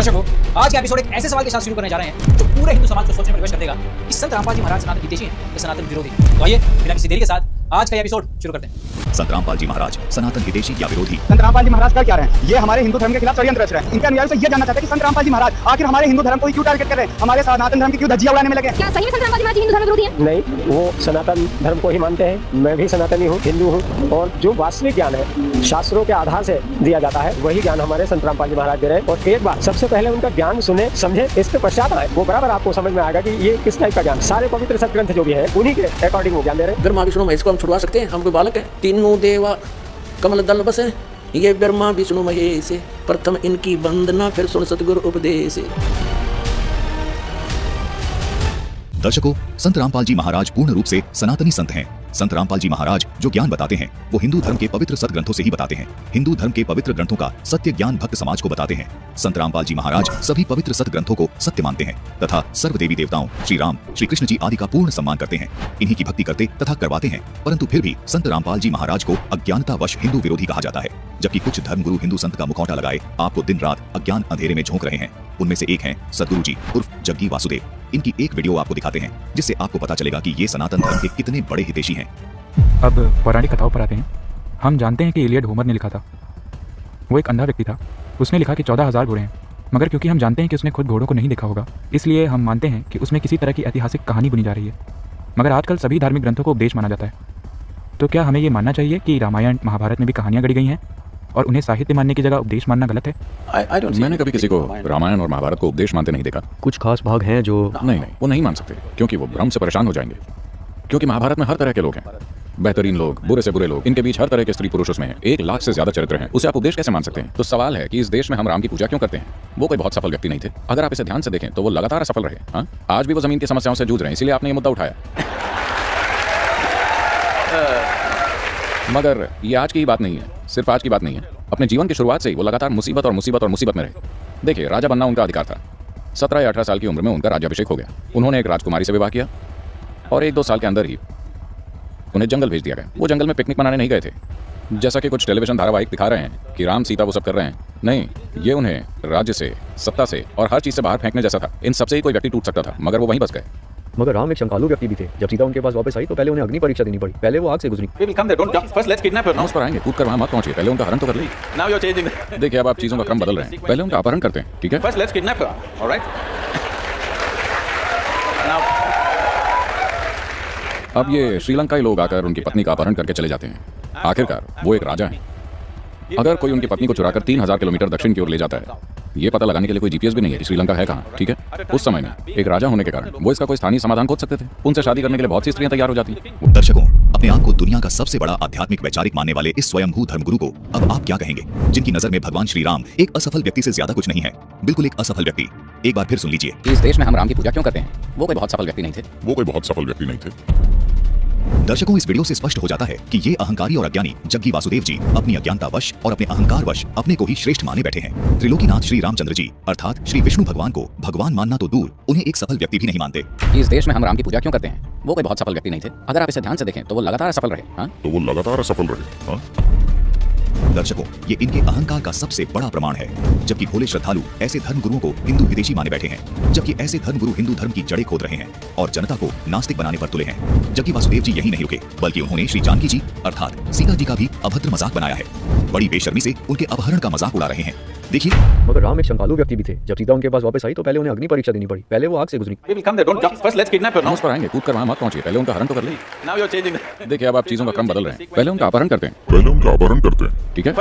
दर्शकों, आज का एपिसोड एक ऐसे सवाल के साथ शुरू करने जा रहे हैं जो पूरे हिंदू समाज को सोचने पर विवश कर देगा कि संत रामपाल जी महाराज सनातन हितैषी हैं या सनातन विरोधी। तो आइए बिना किसी देरी के साथ आज का एपिसोड शुरू करते हैं। संत रामपाल जी महाराज सनातन हितैषी या विरोधी? संत रामपाल जी महाराज कर क्या रहे हैं? ये हमारे हिंदू धर्म के खिलाफ षड्यंत्र रच रहे हैं। इनके अनुयायी से ये जानना चाहते हैं कि संत रामपाल जी महाराज आखिर हमारे हिंदू धर्म को क्यों टारगेट कर रहे हैं, हमारे सनातन धर्म की क्यों धज्जियां उड़ाने में लगे? क्या सही में संत रामपाल जी महाराज हिंदू धर्म विरोधी हैं? नहीं, वो सनातन धर्म को ही मानते हैं। मैं भी सनातनी हूँ, हिंदू हूँ, और जो वास्तविक ज्ञान है शास्त्रों के आधार से दिया जाता है वही ज्ञान हमारे संत रामपाल जी महाराज दे रहे हैं। और एक बार सबसे पहले उनका ज्ञान सुने समझे, इसके पश्चात आए, वो बराबर आपको समझ में आएगा कि ये किस टाइप का ज्ञान। सारे पवित्र सत्ग्रंथ जो भी है उन्हीं के अकॉर्डिंग वो ज्ञान दे रहे हैं। ब्रह्मा विष्णु महेश को हम छुड़वा सकते हैं, हम कोई बालक है। तीनों देवा कमल दल बस है, ये ब्रह्मा विष्णु महेश, प्रथम इनकी वंदना फिर सुन सतगुरु उपदेश। दर्शकों, संत रामपाल जी महाराज पूर्ण रूप से सनातनी संत हैं। संत रामपाल जी महाराज जो ज्ञान बताते हैं वो हिंदू धर्म के पवित्र सदग्रंथों से ही बताते हैं। हिंदू धर्म के पवित्र ग्रंथों का सत्य ज्ञान भक्त समाज को बताते हैं। संत रामपाल जी महाराज सभी पवित्र सदग्रंथों को सत्य मानते हैं तथा सर्व देवी देवताओं श्री राम, श्री कृष्ण जी आदि का पूर्ण सम्मान करते हैं। इन्हीं की भक्ति करते तथा करवाते हैं, परंतु फिर भी संत रामपाल जी महाराज को अज्ञानतावश हिंदू विरोधी कहा जाता है। जबकि कुछ धर्मगुरु हिंदू संत का मुखौटा लगाए आपको दिन रात अज्ञान अंधेरे में झोंक रहे हैं। उनमें से एक हैं सदगुरु जी उर्फ जग्गी वासुदेव। इनकी एक वीडियो आपको दिखाते हैं जिससे आपको पता चलेगा कि ये सनातन धर्म के कितने बड़े हितैषी हैं। अब पौराणिक कथाओं पर आते हैं। हम जानते हैं कि इलियड होमर ने लिखा था। वो एक अंधा व्यक्ति था। उसने लिखा कि 14,000 घोड़े हैं, मगर क्योंकि हम जानते हैं कि उसने खुद घोड़ों को नहीं देखा होगा, इसलिए हम मानते हैं कि उसमें किसी तरह की ऐतिहासिक कहानी बुनी जा रही है। मगर आजकल सभी धार्मिक ग्रंथों को उपदेश माना जाता है, तो क्या हमें ये मानना चाहिए कि रामायण महाभारत में भी कहानियाँ गढ़ी गई हैं और उन्हें साहित्य मानने की जगह उपदेश मानना गलत है? मैंने कभी किसी को रामायण और महाभारत को उपदेश मानते नहीं देखा। कुछ खास भाग हैं जो नहीं, वो नहीं मान सकते क्योंकि वो भ्रम से परेशान हो जाएंगे। क्योंकि महाभारत में हर तरह के लोग हैं, बेहतरीन लोग, बुरे से बुरे लोग, इनके बीच हर तरह के स्त्री पुरुष उसमें हैं। 1 लाख से ज्यादा चरित्र हैं, उसे आप उपदेश कैसे मान सकते हैं? तो सवाल है कि इस देश में हम राम की पूजा क्यों करते हैं? वो कोई बहुत सफल व्यक्ति नहीं थे। अगर आप इसे ध्यान से देखें तो वो लगातार असफल रहे। हाँ, आज भी वो जमीन की समस्याओं से जूझ रहे हैं, इसीलिए आपने ये मुद्दा उठाया। मगर ये आज की ही बात नहीं है, सिर्फ आज की बात नहीं है। अपने जीवन की शुरुआत से ही वो लगातार मुसीबत और मुसीबत और मुसीबत में रहे। देखिए, राजा बनना उनका अधिकार था। 17 या 18 साल की उम्र में उनका राज्याभिषेक हो गया। उन्होंने एक राजकुमारी से विवाह किया और 1-2 साल के अंदर ही उन्हें जंगल भेज दिया गया। वो जंगल में पिकनिक मनाने नहीं गए थे, जैसा कि कुछ टेलीविजन धारावाहिक दिखा रहे हैं कि राम सीता वो सब कर रहे हैं। नहीं, ये उन्हें राज्य से, सत्ता से और हर चीज से बाहर फेंकने जैसा था। इन सबसे ही कोई व्यक्ति टूट सकता था, मगर वो वहीं बस गए। मगर राम एक शंकालु व्यक्ति भी थे। जब सीता उनके पास वापस आई तो पहले उन्हें अग्नि परीक्षा देनी पड़ी। पहले वो आग से गुजरी। हम उस पर आएंगे, कूद कर वहाँ मत पहुंचिए, पहले उनका हरण तो कर ली। देखिए, अब आप चीजों का क्रम बदल रहे हैं। पहले उनका अपहरण करते हैं, ठीक है? अब ये श्रीलंकाई लोग आकर उनकी पत्नी का अपहरण करके चले जाते हैं। आखिरकार वो एक राजा है। अगर कोई उनकी पत्नी को चुराकर 3000 किलोमीटर दक्षिण की ओर ले जाता है, ये पता लगाने के लिए कोई जीपीएस भी नहीं है कि श्रीलंका है कहाँ, ठीक है? उस समय में एक राजा होने के कारण वो इसका कोई स्थानीय समाधान खोज सकते थे। उनसे शादी करने के लिए बहुत सी स्त्रियां तैयार हो जाती। दर्शकों, अपने आप को दुनिया का सबसे बड़ा आध्यात्मिक वैचारिक मानने वाले इस स्वयंभू धर्मगुरु को अब आप क्या कहेंगे, जिनकी नजर में भगवान श्री राम एक असफल व्यक्ति से ज्यादा कुछ नहीं है, बिल्कुल एक असफल व्यक्ति। एक बार फिर सुन लीजिए। इस देश में हम राम की पूजा क्यों करते हैं? वो कोई बहुत सफल व्यक्ति नहीं थे। दर्शकों, इस वीडियो से स्पष्ट हो जाता है कि ये अहंकारी और अज्ञानी जग्गी वासुदेव जी अपनी अज्ञानतावश और अपने अहंकारवश अपने को ही श्रेष्ठ माने बैठे हैं। त्रिलोकीनाथ श्री रामचंद्र जी अर्थात श्री विष्णु भगवान को भगवान मानना तो दूर, उन्हें एक सफल व्यक्ति भी नहीं मानते। इस देश में हम राम की पूजा क्यों करते हैं? वो कोई बहुत सफल व्यक्ति नहीं थे। अगर आप इसे ध्यान से देखें तो वो लगातार असफल रहे। हाँ? दर्शकों, ये इनके अहंकार का सबसे बड़ा प्रमाण है। जबकि भोले श्रद्धालु ऐसे धर्मगुरुओं को हिंदू हितैषी माने बैठे हैं, जबकि ऐसे धर्मगुरु हिंदू धर्म की जड़ें खोद रहे हैं और जनता को नास्तिक बनाने पर तुले हैं। जग्गी वासुदेव जी यही नहीं रुके, बल्कि उन्होंने श्री जानकी जी अर्थात सीता जी का भी अभद्र मजाक बनाया है। बड़ी बेशर्मी से उनके अपहरण का मजाक उड़ा रहे हैं। देखिए, मगर राम एक शंकालु व्यक्ति भी थे। जब सीता उनके पास वापस आई तो पहले उन्हें अग्नि परीक्षा देनी पड़ी। पहले वो आग से गुजरी। हम उस पर आएंगे, कूद कर वहाँ मत पहुंचिए, पहले उनका हरण तो कर ली। देखिए, अब आप चीजों का क्रम बदल रहे हैं। पहले उनका अपहरण करते हैं, ठीक है?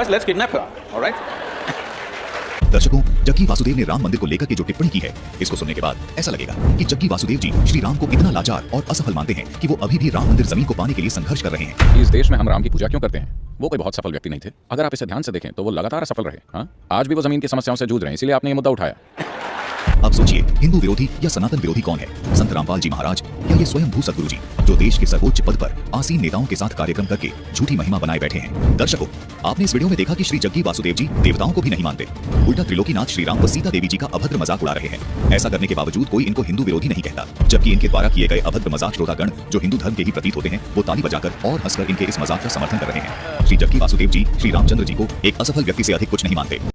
दर्शकों, जग्गी वासुदेव ने राम मंदिर को लेकर के जो टिप्पणी की है, इसको सुनने के बाद ऐसा लगेगा कि जग्गी वासुदेव जी श्री राम को इतना लाचार और असफल मानते हैं कि वो अभी भी राम मंदिर जमीन को पाने के लिए संघर्ष कर रहे हैं। इस देश में हम राम की पूजा क्यों करते हैं? वो कोई बहुत सफल व्यक्ति नहीं थे। अगर आप इसे ध्यान से देखें तो वो लगातार असफल रहे। हाँ, आज भी वो जमीन की समस्याओं से जूझ रहे हैं, इसीलिए आपने ये मुद्दा उठाया। अब सोचिए, हिंदू विरोधी या सनातन विरोधी कौन है, संत रामपाल जी महाराज या ये स्वयं भू सदगुरु जी, जो देश के सर्वोच्च पद पर आसीन नेताओं के साथ कार्यक्रम करके झूठी महिमा बनाए बैठे हैं। दर्शकों, आपने इस वीडियो में देखा कि श्री जग्गी वासुदेव जी देवताओं को भी नहीं मानते, उल्टा त्रिलोकीनाथ श्री राम व सीता देवी जी का अभद्र मजाक उड़ा रहे हैं। ऐसा करने के बावजूद कोई इनको हिंदू विरोधी नहीं कहता, जबकि इनके द्वारा किए गए अभद्र मजाक श्रोतागण जो हिंदू धर्म के ही प्रतीत होते हैं, वो ताली बजाकर और हंसकर इनके इस मजाक का समर्थन कर रहे हैं। श्री जग्गी वासुदेव जी श्री रामचंद्र जी को एक असफल व्यक्ति से अधिक कुछ नहीं मानते।